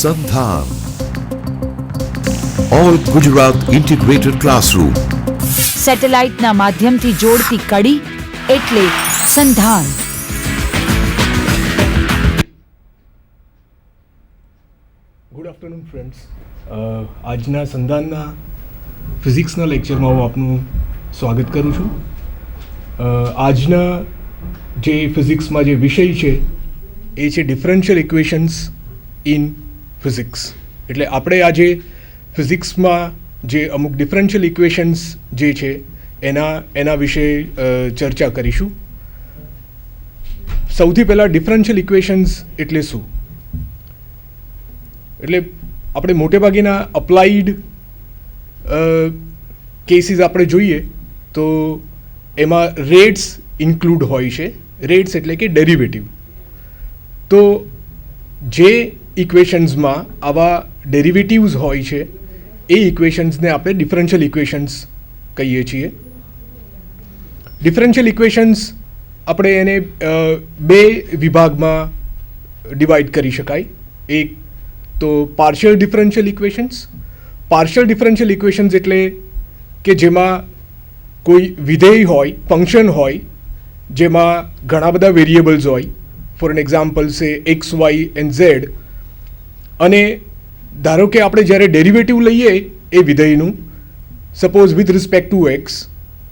સંધાન all Gujarat integrated classroom. સેટેલાઇટના માધ્યમથી જોડતી કડી એટલે સંધાન. Good afternoon friends. આજના સંધાનના ફિઝિક્સના લેક્ચરમાં હું આપનું સ્વાગત કરું છું. આજના જે ફિઝિક્સમાં જે વિષય છે એ છે ડિફરન્શિયલ ઇક્વેશન્સ ઇન ફિઝિક્સ. એટલે આપણે આજે ફિઝિક્સમાં જે અમુક ડિફરન્શિયલ ઇક્વેશન્સ જે છે એના વિશે ચર્ચા કરીશું. સૌથી પહેલાં ડિફરન્શિયલ ઇક્વેશન્સ એટલે શું? એટલે આપણે મોટેભાગેના અપ્લાઇડ કેસીસ આપણે જોઈએ તો એમાં રેટ્સ ઇન્ક્લુડ હોય છે. રેટ્સ એટલે કે ડેરિવેટિવ. તો જે ઇક્વેશન્સમાં આવા ડેરિવેટિવ્સ હોય છે એ ઇક્વેશન્સને આપણે ડિફરન્શિયલ ઇક્વેશન્સ કહીએ છીએ. ડિફરન્શિયલ ઇક્વેશન્સ આપણે એને બે વિભાગમાં ડિવાઈડ કરી શકાય. એક તો partial differential equations. Partial differential equations એટલે કે જેમાં કોઈ વિધેય હોય, ફંક્શન હોય, જેમાં ઘણા બધા વેરિયેબલ્સ હોય. For an example say x, y and z. અને ધારો કે આપણે જ્યારે ડેરિવેટિવ લઈએ એ વિધેયનું, suppose with respect to x,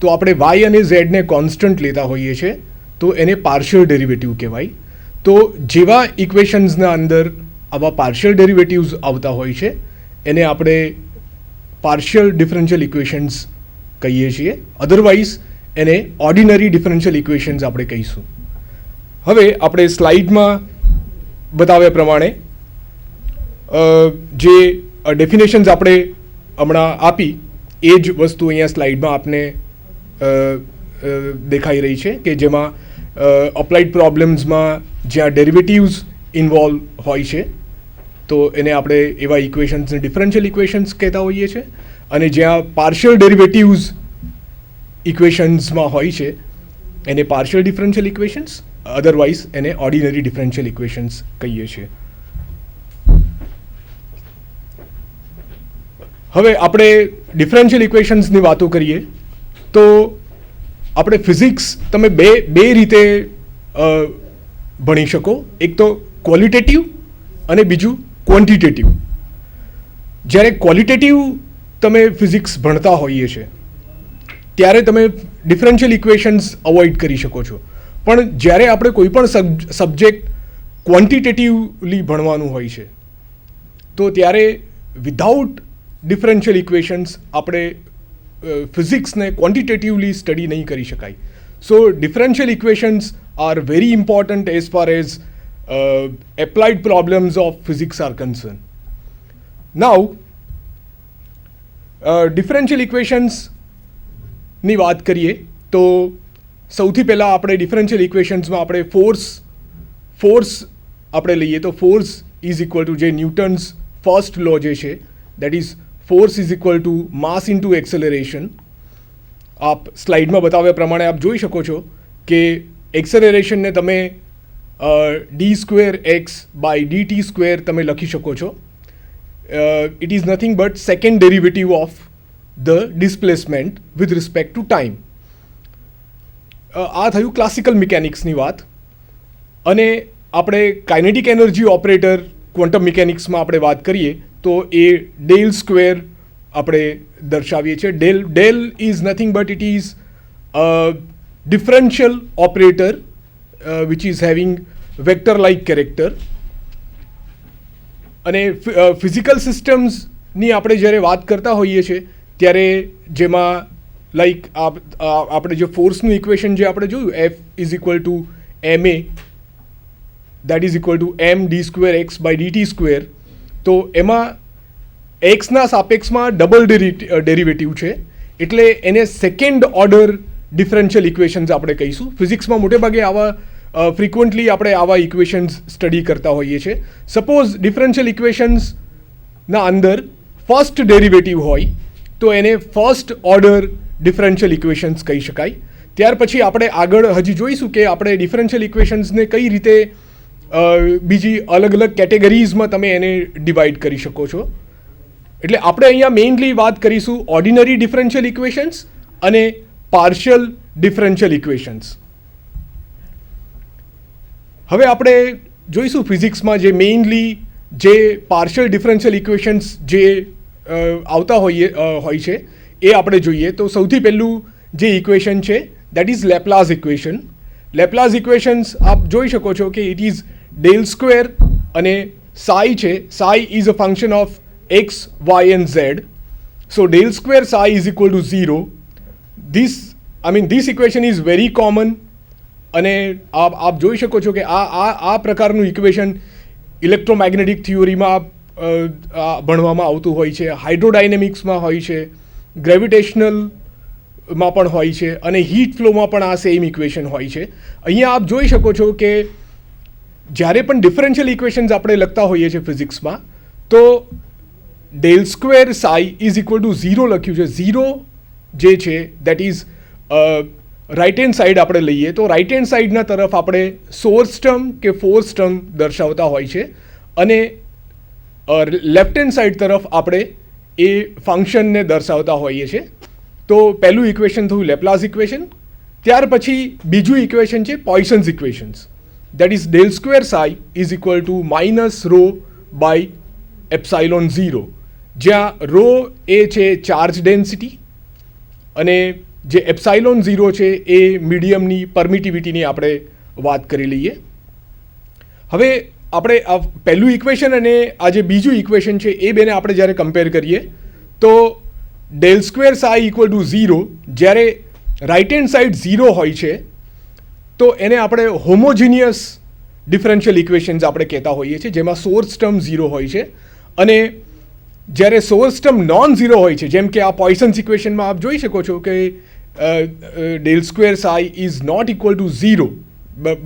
તો આપણે વાય અને ઝેડને કોન્સ્ટન્ટ લેતા હોઈએ છીએ, તો એને પાર્શિયલ ડેરિવેટિવ કહેવાય. તો જેવા ઇક્વેશન્સના અંદર આવા પાર્શિયલ ડેરિવેટિવ્સ આવતા હોય છે એને આપણે પાર્શિયલ ડિફરન્શિયલ ઇક્વેશન્સ કહીએ છીએ. અધરવાઇઝ એને ઓર્ડિનરી ડિફરન્શિયલ ઇક્વેશન્સ આપણે કહીશું. હવે આપણે સ્લાઇડમાં બતાવ્યા પ્રમાણે જે ડેફિનેશન્સ આપણે હમણાં આપી એ જ વસ્તુ અહીંયા સ્લાઇડમાં આપને દેખાઈ રહી છે, કે જેમાં અપ્લાઇડ પ્રોબ્લેમ્સમાં જ્યાં ડેરિવેટિવ્સ ઇન્વોલ્વ હોય છે તો એને આપણે એવા ઇક્વેશન્સને ડિફરન્શિયલ ઇક્વેશન્સ કહેતા હોઈએ છીએ. અને જ્યાં પાર્શિયલ ડેરિવેટિવ્સ ઇક્વેશન્સમાં હોય છે એને પાર્શિયલ ડિફરન્શિયલ ઇક્વેશન્સ, અધરવાઇઝ એને ઓર્ડિનરી ડિફરન્શિયલ ઇક્વેશન્સ કહીએ છીએ. હવે આપણે ડિફરન્શિયલ ઇક્વેશન્સની વાતો કરીએ તો આપણે ફિઝિક્સ તમે બે રીતે ભણી શકો. એક તો ક્વોલિટેટિવ અને બીજું ક્વોન્ટિટેટિવ. જ્યારે ક્વોલિટેટિવ તમે ફિઝિક્સ ભણતા હોઈએ છે ત્યારે તમે ડિફરન્શિયલ ઇક્વેશન્સ અવોઇડ કરી શકો છો. પણ જ્યારે આપણે કોઈ પણ સબ્જેક્ટ ક્વોન્ટિટેટિવલી ભણવાનું હોય છે તો ત્યારે વિધાઉટ ડિફરન્શિયલ ઇક્વેશન્સ આપણે ફિઝિક્સને ક્વોન્ટિટેટિવલી સ્ટડી નહીં કરી શકાય. So differential equations are very important as far as applied problems of physics are concerned. Now, differential equations ની વાત કરીએ તો સૌથી પહેલાં આપણે ડિફરન્શિયલ ઇક્વેશન્સમાં આપણે ફોર્સ આપણે લઈએ તો ફોર્સ ઇઝ ઇક્વલ ટુ જે ન્યૂટન્સ ફર્સ્ટ લો જે છે that is force is equal two mass into acceleration. આપ સ્લાઇડમાં બતાવ્યા પ્રમાણે આપ જોઈ શકો છો કે એક્સેલરેશનને તમે d² x બાય dt² તમે લખી શકો છો. It is nothing but second derivative of the displacement with respect to time. આ થયું ક્લાસિકલ મિકેનિક્સની વાત. અને આપણે કાઇનેટિક એનર્જી ઓપરેટર ક્વોન્ટમ મિકેનિક્સમાં આપણે વાત કરીએ તો એ ∇² આપણે દર્શાવીએ છીએ. Del is nothing but it is differential operator which is having vector like character. અને ફિઝિકલ સિસ્ટમ્સની આપણે જ્યારે વાત કરતા હોઈએ છીએ ત્યારે જેમાં લાઈક આપણે જે ફોર્સનું ઇક્વેશન જે આપણે જોયું F is equal to ma that is equal to md² x by dt². તો એમાં એક્સના સાપેક્ષમાં ડબલ ડેરિવેટિવ છે એટલે એને સેકન્ડ ઓર્ડર ડિફરન્શિયલ ઇક્વેશન્સ આપણે કહીશું. ફિઝિક્સમાં મોટેભાગે આવા ફ્રિકવન્ટલી આપણે આવા ઇક્વેશન્સ સ્ટડી કરતા હોઈએ છીએ. સપોઝ ડિફરન્શિયલ ઇક્વેશન્સના અંદર ફર્સ્ટ ડેરિવેટિવ હોય તો એને ફર્સ્ટ ઓર્ડર ડિફરન્શિયલ ઇક્વેશન્સ કહી શકાય. ત્યાર પછી આપણે આગળ હજી જોઈશું કે આપણે ડિફરન્શિયલ ઇક્વેશન્સને કઈ રીતે બીજી અલગ અલગ કેટેગરીઝમાં તમે એને ડિવાઈડ કરી શકો છો. એટલે આપણે અહીંયા મેઇનલી વાત કરીશું ઓર્ડિનરી ડિફરન્શિયલ ઇક્વેશન્સ અને પાર્શિયલ ડિફરન્શિયલ ઇક્વેશન્સ. હવે આપણે જોઈશું ફિઝિક્સમાં જે મેઇનલી જે પાર્શિયલ ડિફરન્શિયલ ઇક્વેશન્સ જે આવતા હોય છે એ આપણે જોઈએ. તો સૌથી પહેલું જે ઇક્વેશન છે દેટ ઇઝ લેપ્લાસ ઇક્વેશન. લેપ્લાસ ઇક્વેશન્સ આપ જોઈ શકો છો કે ઇટ ઇઝ ડેલ સ્ક્વેર અને સાઈ છે. Psi is a function of x, y and z. So del square psi is equal to 0. This equation is very common. અને આપ જોઈ શકો છો કે આ પ્રકારનું ઇક્વેશન ઇલેક્ટ્રોમેગ્નેટિક થિયોરીમાં ભણવામાં આવતું હોય છે, હાઇડ્રોડાયનેમિક્સમાં હોય છે, ગ્રેવિટેશનલમાં પણ હોય છે અને હીટ ફ્લોમાં પણ આ સેમ ઇક્વેશન હોય છે. અહીંયા આપ જોઈ શકો છો કે જ્યારે પણ ડિફરન્શિયલ ઇક્વેશન્સ આપણે લખતા હોઈએ છીએ ફિઝિક્સમાં તો del square psi is equal to 0 લખ્યું છે. 0 જે છે that is right hand side આપણે લઈએ તો રાઇટ હેન્ડ સાઈડના તરફ આપણે સોર્સ ટર્મ કે ફોર્સ ટર્મ દર્શાવતા હોય છે અને લેફ્ટ હેન્ડ સાઈડ તરફ આપણે એ ફંક્શનને દર્શાવતા હોઈએ છીએ. તો પહેલું ઇક્વેશન થયું લેપ્લાસ ઇક્વેશન. ત્યાર પછી બીજું ઇક્વેશન છે Poisson's equations. That is del square psi is equal to minus rho by epsilon 0, જ્યાં રો એ છે ચાર્જ ડેન્સિટી અને જે એપ્સાઇલોન 0 છે એ મીડિયમની પરમિટિવિટીની આપણે વાત કરી લઈએ. હવે આપણે આ પહેલું ઇક્વેશન અને આ જે બીજું ઇક્વેશન છે એ બેને આપણે જ્યારે કમ્પેર કરીએ તો del square psi equal to 0, જ્યારે રાઇટ હેન્ડ સાઈડ 0 હોય છે તો એને આપણે હોમોજીનિયસ ડિફરન્શિયલ ઇક્વેશન્સ આપણે કહેતા હોઈએ છીએ, જેમાં સોર્સ ટર્મ 0 હોય છે. અને જ્યારે સોર્સ ટર્મ નોન ઝીરો હોય છે, જેમ કે આ પોઇસન્સ ઇક્વેશનમાં આપ જોઈ શકો છો કે del square psi is not equal to 0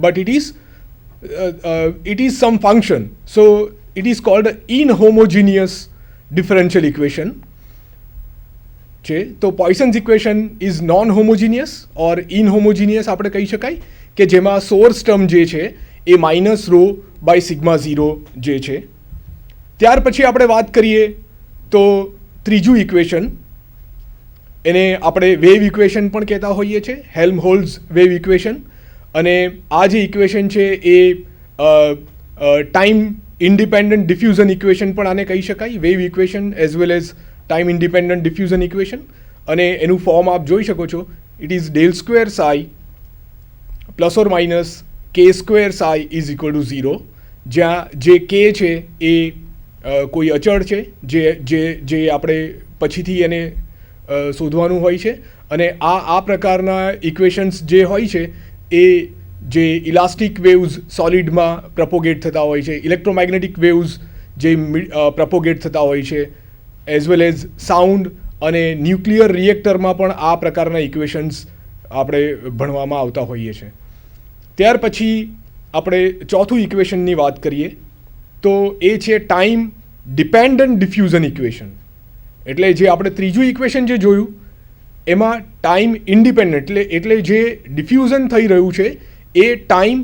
but it is some function, so it is called inhomogeneous differential equation છે. તો Poisson's equation is non homogeneous or inhomogeneous આપણે કહી શકાય, કે જેમાં સોર્સ ટર્મ જે છે એ માઇનસ રો બાય સિગ્મા 0 જે છે. ત્યાર પછી આપણે વાત કરીએ તો ત્રીજું ઇક્વેશન, એને આપણે વેવ ઇક્વેશન પણ કહેતા હોઈએ છીએ, હેલ્મહોલ્ટ્ઝ વેવ ઇક્વેશન. અને આ જે ઇક્વેશન છે એ ટાઈમ ઇન્ડિપેન્ડન્ટ ડિફ્યુઝન ઇક્વેશન પણ આને કહી શકાય, wave equation as well as time independent diffusion equation. અને એનું ફોર્મ આપ જોઈ શકો છો, it is del square psi plus or minus k square psi is equal to 0, જ્યાં જે કે છે એ કોઈ અચળ છે જે આપણે પછીથી એને શોધવાનું હોય છે. અને આ પ્રકારના ઇક્વેશન્સ જે હોય છે એ જે ઇલાસ્ટિક વેવ્સ સોલિડમાં પ્રપોગેટ થતા હોય છે, ઇલેક્ટ્રોમેગ્નેટિક વેવ્સ જે પ્રપોગેટ થતા હોય છે, એઝ વેલ એઝ સાઉન્ડ અને ન્યુક્લિયર રિએક્ટરમાં પણ આ પ્રકારના ઇક્વેશન્સ આપણે ભણવામાં આવતા હોઈએ છીએ. ત્યાર પછી આપણે ચોથું ઇક્વેશનની વાત કરીએ તો એ છે ટાઈમ ડિપેન્ડન્ટ ડિફ્યુઝન ઇક્વેશન. એટલે જે આપણે ત્રીજું ઇક્વેશન જે જોયું એમાં ટાઈમ ઇન્ડિપેન્ડન્ટ એટલે જે ડિફ્યુઝન થઈ રહ્યું છે એ ટાઈમ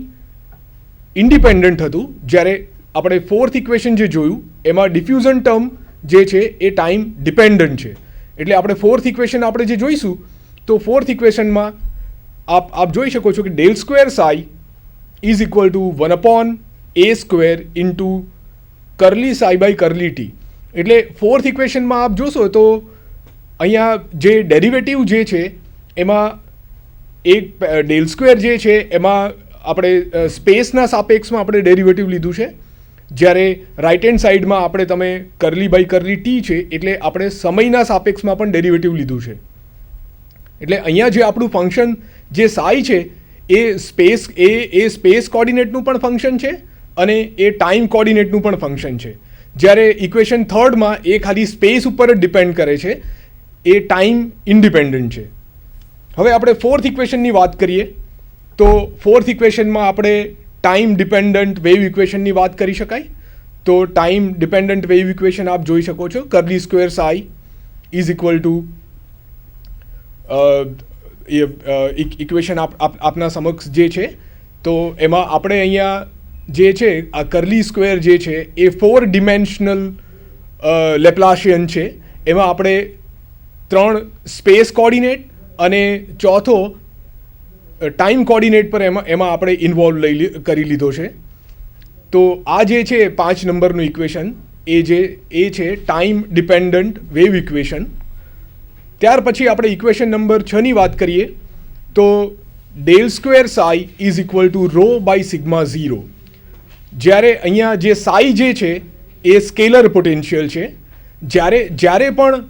ઇન્ડિપેન્ડન્ટ હતું, જ્યારે આપણે ફોર્થ ઇક્વેશન જે જોયું એમાં ડિફ્યુઝન ટર્મ જે છે એ ટાઈમ ડિપેન્ડન્ટ છે. એટલે આપણે ફોર્થ ઇક્વેશન આપણે જે જોઈશું તો ફોર્થ ઇક્વેશનમાં આપ જોઈ શકો છો કે del square psi is equal to 1/a square into curly psi by curly T. એટલે ફોર્થ ઇક્વેશનમાં આપ જોશો તો અહીંયા જે ડેરિવેટિવ જે છે એમાં એક ડેલ સ્ક્વેર જે છે એમાં આપણે સ્પેસના સાપેક્ષમાં આપણે ડેરિવેટિવ લીધું છે, જ્યારે રાઇટ હેન્ડ સાઈડમાં આપણે તમે કર્લી બાય કર્લી ટી છે એટલે આપણે સમયના સાપેક્ષમાં પણ ડેરિવેટિવ લીધું છે. એટલે અહીંયા જે આપણું ફંક્શન જે સાઈ છે એ સ્પેસ કોર્ડિનેટનું પણ ફંક્શન છે અને એ ટાઈમ કોર્ડિનેટનું પણ ફંક્શન છે, જ્યારે ઇક્વેશન થર્ડમાં એ ખાલી સ્પેસ ઉપર જ ડિપેન્ડ કરે છે, એ ટાઈમ ઇન્ડિપેન્ડન્ટ છે. હવે આપણે ફોર્થ ઇક્વેશનની વાત કરીએ તો ફોર્થ ઇક્વેશનમાં આપણે ટાઈમ ડિપેન્ડન્ટ વેવ ઇક્વેશનની વાત કરી શકાય. તો ટાઈમ ડિપેન્ડન્ટ વેવ ઇક્વેશન આપ જોઈ શકો છો, curly square psi is equal to equation આપના સમક્ષ જે છે. તો એમાં આપણે અહીંયા જે છે આ કર્લી સ્ક્વેર જે છે એ 4 ડિમેન્શનલ લેપ્લાશિયન છે. એમાં આપણે 3 સ્પેસ કોર્ડિનેટ અને ચોથો ટાઈમ કોર્ડિનેટ પર એમાં આપણે ઇન્વોલ્વ કરી લીધો છે. તો આ જે છે 5 નંબરનું ઇક્વેશન એ છે ટાઈમ ડિપેન્ડન્ટ વેવ ઇક્વેશન. ત્યાર પછી આપણે ઇક્વેશન નંબર 6ની વાત કરીએ તો del square psi is equal to rho by sigma 0. જ્યારે અહીંયા જે સાઈ જે છે એ સ્કેલર પોટેન્શિયલ છે. જ્યારે પણ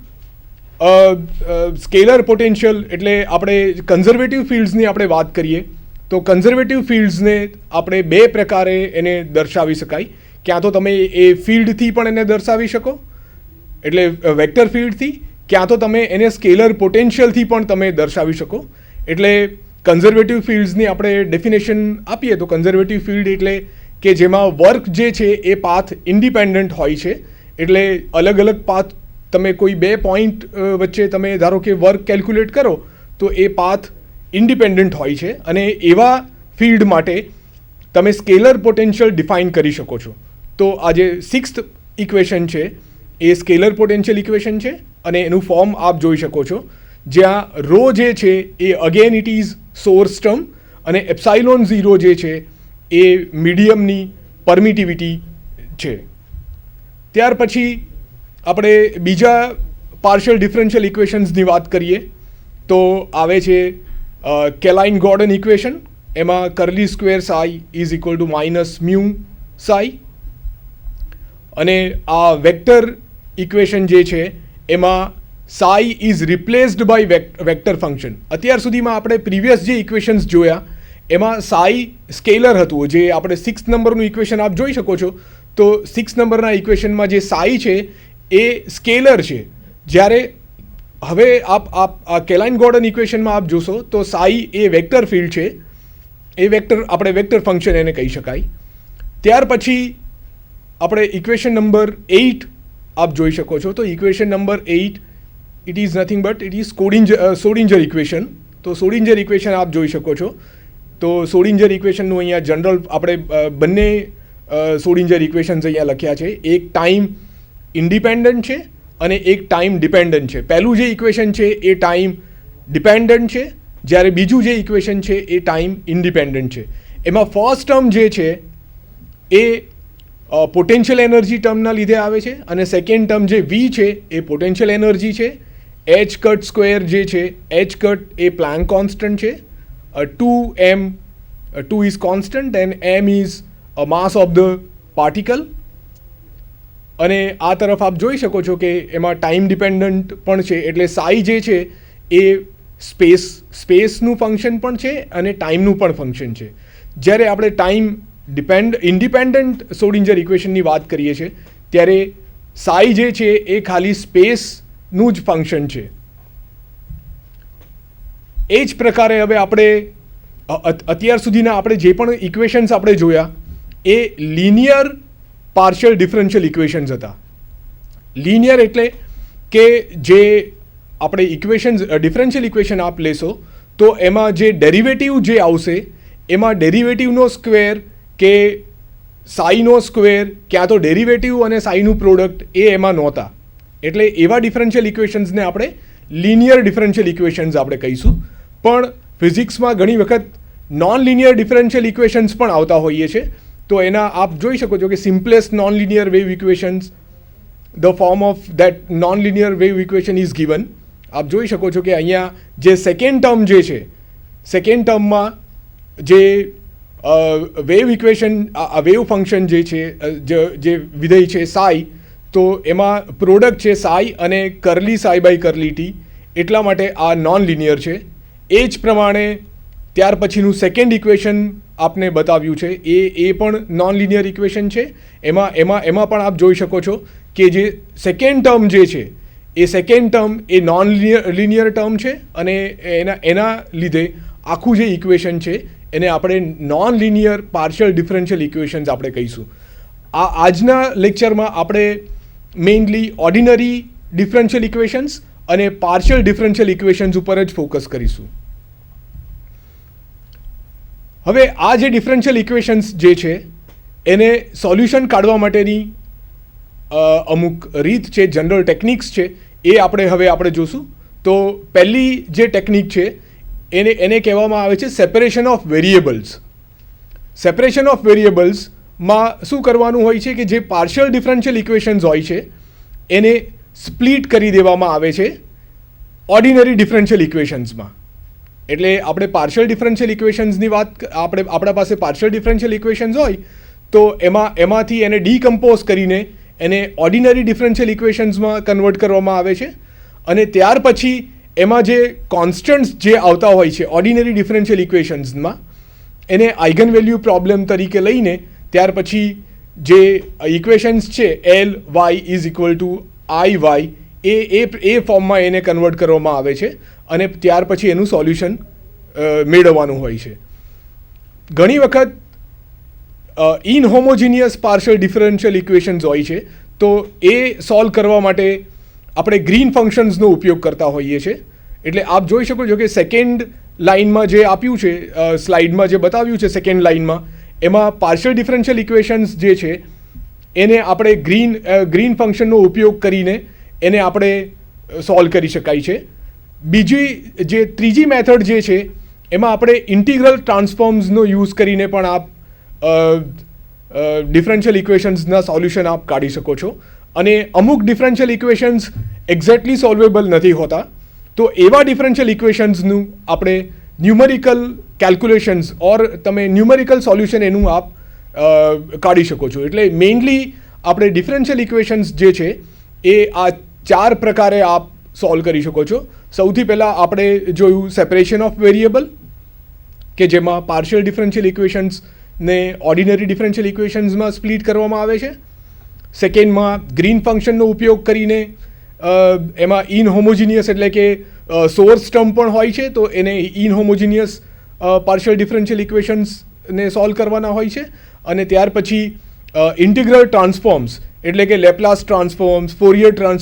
સ્કેલર પોટેન્શિયલ એટલે આપણે કન્ઝર્વેટિવ ફિલ્ડ્સની આપણે વાત કરીએ તો કન્ઝર્વેટિવ ફિલ્ડ્સને આપણે 2 પ્રકારે એને દર્શાવી શકાય. ક્યાં તો તમે એ ફિલ્ડથી પણ એને દર્શાવી શકો એટલે વેક્ટર ફિલ્ડથી, ક્યાં તો તમે એને સ્કેલર પોટેન્શિયલથી પણ તમે દર્શાવી શકો. એટલે કન્ઝર્વેટિવ ફિલ્ડ્સની આપણે ડેફિનેશન આપીએ તો કન્ઝર્વેટિવ ફિલ્ડ એટલે કે જેમાં વર્ક જે છે એ પાથ ઇન્ડિપેન્ડન્ટ હોય છે. એટલે અલગ અલગ પાથ તમે કોઈ 2 પોઈન્ટ વચ્ચે તમે ધારો કે વર્ક કેલ્ક્યુલેટ કરો તો એ પાથ ઇન્ડિપેન્ડન્ટ હોય છે અને એવા ફિલ્ડ માટે તમે સ્કેલર પોટેન્શિયલ ડિફાઇન કરી શકો છો. તો આ જે 6th ઇક્વેશન છે એ સ્કેલર પોટેન્શિયલ ઇક્વેશન છે અને એનું ફોર્મ આપ જોઈ શકો છો, જ્યાં રો જે છે એ again it is source term અને એપ્સાઇલોન 0 જે છે એ મીડિયમની પરમિટિવિટી છે. ત્યાર પછી આપણે બીજા પાર્શિયલ ડિફરન્શિયલ ઇક્વેશન્સની વાત કરીએ તો આવે છે કેલાઇન ગોર્ડન ઇક્વેશન. એમાં curly square psi is equal to minus mu psi. અને આ વેક્ટર ઇક્વેશન જે છે એમાં psi is replaced by vector function. અત્યાર સુધીમાં આપણે પ્રીવિયસ જે ઇક્વેશન્સ જોયા એમાં સાઈ સ્કેલર હતું, જે આપણે 6th નંબરનું ઇક્વેશન આપ જોઈ શકો છો. તો 6 નંબરના ઇક્વેશનમાં જે સાઈ છે એ સ્કેલર છે. જ્યારે હવે આપ આ કેલાઇન ગોર્ડન ઇક્વેશનમાં આપ જોશો તો સાઈ એ વેક્ટર ફિલ્ડ છે, એ આપણે વેક્ટર ફંક્શન એને કહી શકાય. ત્યાર પછી આપણે ઇક્વેશન નંબર 8 આપ જોઈ શકો છો. તો equation number 8 it is nothing but it is Schrodinger equation. તો સોડિન્જર ઇક્વેશન આપ જોઈ શકો છો. તો સોડિન્જર ઇક્વેશનનું અહીંયા જનરલ આપણે બંને સોડિન્જર ઇક્વેશન્સ અહીંયા લખ્યા છે. એક ટાઈમ ઇન્ડિપેન્ડન્ટ છે અને એક ટાઈમ ડિપેન્ડન્ટ છે. પહેલું જે ઇક્વેશન છે એ ટાઈમ ડિપેન્ડન્ટ છે, જ્યારે બીજું જે ઇક્વેશન છે એ ટાઈમ ઇન્ડિપેન્ડન્ટ છે. એમાં ફર્સ્ટ ટર્મ જે છે એ પોટેન્શિયલ એનર્જી ટર્મના લીધે આવે છે અને સેકન્ડ ટર્મ જે વી છે એ પોટેન્શિયલ એનર્જી છે. એચ કટ સ્ક્વેર જે છે, એચ કટ એ પ્લાન્ક કોન્સ્ટન્ટ છે. 2 is constant and m is mass of the particle. અને આ તરફ આપ જોઈ શકો છો કે એમાં ટાઈમ ડિપેન્ડન્ટ પણ છે. એટલે સાઈ જે છે એ સ્પેસનું ફંક્શન પણ છે અને ટાઈમનું પણ ફંક્શન છે. જ્યારે આપણે ટાઈમ ઇન્ડિપેન્ડન્ટ સોડિન્જર ઇક્વેશનની વાત કરીએ છીએ ત્યારે સાઈ જે છે એ ખાલી સ્પેસનું જ ફંક્શન છે. એ જ પ્રકારે હવે આપણે અત્યાર સુધીના આપણે જે પણ ઇક્વેશન્સ આપણે જોયા એ લિનિયર પાર્શિયલ ડિફરન્શિયલ ઇક્વેશન્સ હતા. લિનિયર એટલે કે જે આપણે ઇક્વેશન્સ ડિફરન્શિયલ ઇક્વેશન આપ લેશો તો એમાં જે ડેરિવેટિવ જે આવશે એમાં ડેરિવેટિવનો સ્ક્વેર કે સાઈનો સ્ક્વેર ક્યાં તો ડેરિવેટિવ અને સાઈનું પ્રોડક્ટ એ એમાં નહોતા. એટલે એવા ડિફરન્શિયલ ઇક્વેશન્સને આપણે લિનિયર ડિફરન્શિયલ ઇક્વેશન્સ આપણે કહીશું. પણ ફિઝિક્સમાં ઘણી વખત નોન લિનિયર ડિફરન્શિયલ ઇક્વેશન્સ પણ આવતા હોઈએ છે. તો એના આપ જોઈ શકો છો કે simplest non linear wave equations, the form of that non linear wave equation is given. આપ જોઈ શકો છો કે અહીંયા જે સેકન્ડ ટર્મ જે છે, સેકન્ડ ટર્મમાં જે વેવ ઇક્વેશન વેવ ફંક્શન જે છે જે વિધેય છે સાઈ, તો એમાં પ્રોડક્ટ છે સાઈ અને curly psi by curly T. એટલા માટે આ નોન લિનિયર છે. એ જ પ્રમાણે ત્યાર પછીનું સેકન્ડ ઇક્વેશન આપને બતાવ્યું છે એ પણ નોન લિનિયર ઇક્વેશન છે. એમાં પણ આપ જોઈ શકો છો કે જે સેકન્ડ ટર્મ જે છે એ સેકન્ડ ટર્મ એ નોન લિનિયર ટર્મ છે અને એના લીધે આખું જે ઇક્વેશન છે એને આપણે non linear partial differential equations આપણે કહીશું. આજના લેક્ચરમાં આપણે મેઇનલી ઓર્ડિનરી ડિફરન્શિયલ ઇક્વેશન્સ અને પાર્શિયલ ડિફરન્શિયલ ઇક્વેશન્સ ઉપર જ ફોકસ કરીશું. હવે આ જે ડિફરન્શિયલ ઇક્વેશન્સ જે છે એને સોલ્યુશન કાઢવા માટેની અમુક રીત છે, જનરલ ટેકનિક્સ છે, એ આપણે જોશું. તો પહેલી જે ટેકનિક છે એને કહેવામાં આવે છે separation of variables. Separation of વેરિયેબલ્સમાં શું કરવાનું હોય છે કે જે પાર્શિયલ ડિફરન્શિયલ ઇક્વેશન્સ હોય છે એને સ્પ્લિટ કરી દેવામાં આવે છે ઓર્ડિનરી ડિફરન્શિયલ ઇક્વેશન્સમાં. એટલે આપણે પાર્શિયલ ડિફરન્શિયલ ઇક્વેશન્સની વાત, આપણા પાસે પાર્શિયલ ડિફરન્શિયલ ઇક્વેશન્સ હોય તો એમાંથી એને ડીકમ્પોઝ કરીને એને ઓર્ડિનરી ડિફરન્શિયલ ઇક્વેશન્સમાં કન્વર્ટ કરવામાં આવે છે. અને ત્યાર પછી એમાં જે કોન્સ્ટન્ટ્સ જે આવતા હોય છે ઓર્ડિનરી ડિફરન્શિયલ ઇક્વેશન્સમાં એને આઇગન વેલ્યુ પ્રોબ્લેમ તરીકે લઈને ત્યાર પછી જે ઇક્વેશન્સ છે l y is equal to i y એ ફોર્મમાં એને કન્વર્ટ કરવામાં આવે છે અને ત્યાર પછી એનું સોલ્યુશન મેળવવાનું હોય છે. ઘણી વખત ઇનહોમોજીનિયસ પાર્શિયલ ડિફરન્શિયલ ઇક્વેશન્સ હોય છે તો એ સોલ્વ કરવા માટે આપણે ગ્રીન ફંક્શન્સનો ઉપયોગ કરતા હોઈએ છીએ. એટલે આપ જોઈ શકો છો કે સેકન્ડ લાઇનમાં જે આપ્યું છે, સ્લાઇડમાં જે બતાવ્યું છે સેકન્ડ લાઇનમાં, એમાં પાર્શિયલ ડિફરન્શિયલ ઇક્વેશન્સ જે છે એને આપણે ગ્રીન ફંક્શનનો ઉપયોગ કરીને એને આપણે સોલ્વ કરી શકાય છે. ત્રીજી મેથડ જે છે એમાં આપણે ઇન્ટિગ્રલ ટ્રાન્સફોર્મ્સનો યુઝ કરીને પણ આપ ડિફરન્શિયલ ઇક્વેશન્સના સોલ્યુશન આપ કાઢી શકો છો. અને અમુક ડિફરન્શિયલ ઇક્વેશન્સ એક્ઝેક્ટલી સોલ્વેબલ નથી હોતા, તો એવા ડિફરન્શિયલ ઇક્વેશન્સનું આપણે ન્યુમેરિકલ કેલ્ક્યુલેશન્સ ઓર તમે ન્યુમેરિકલ સોલ્યુશન એનું આપ કાઢી શકો છો. એટલે મેઇનલી આપણે ડિફરન્શિયલ ઇક્વેશન્સ જે છે એ આ 4 પ્રકારે આપ સોલ્વ કરી શકો છો. સૌથી પહેલાં આપણે જોયું સેપરેશન ઓફ વેરિયેબલ, કે જેમાં પાર્શિયલ ડિફરન્શિયલ ઇક્વેશન્સને ઓર્ડિનરી ડિફરન્શિયલ ઇક્વેશન્સમાં સ્પ્લિટ કરવામાં આવે છે. સેકન્ડમાં ગ્રીન ફંક્શનનો ઉપયોગ કરીને એમાં ઇનહોમોજીનિયસ એટલે કે સોર્સ ટર્મ પણ હોય છે તો એને ઇનહોમોજીનિયસ પાર્શિયલ ડિફરન્શિયલ ઇક્વેશન્સને સોલ્વ કરવાના હોય છે. અને ત્યાર પછી ઇન્ટિગ્રલ ટ્રાન્સફોર્મ્સ એટલે કે લેપ્લાસ ટ્રાન્સફોર્મ્સ, ફોરિયર ટ્રાન્સફોર્મ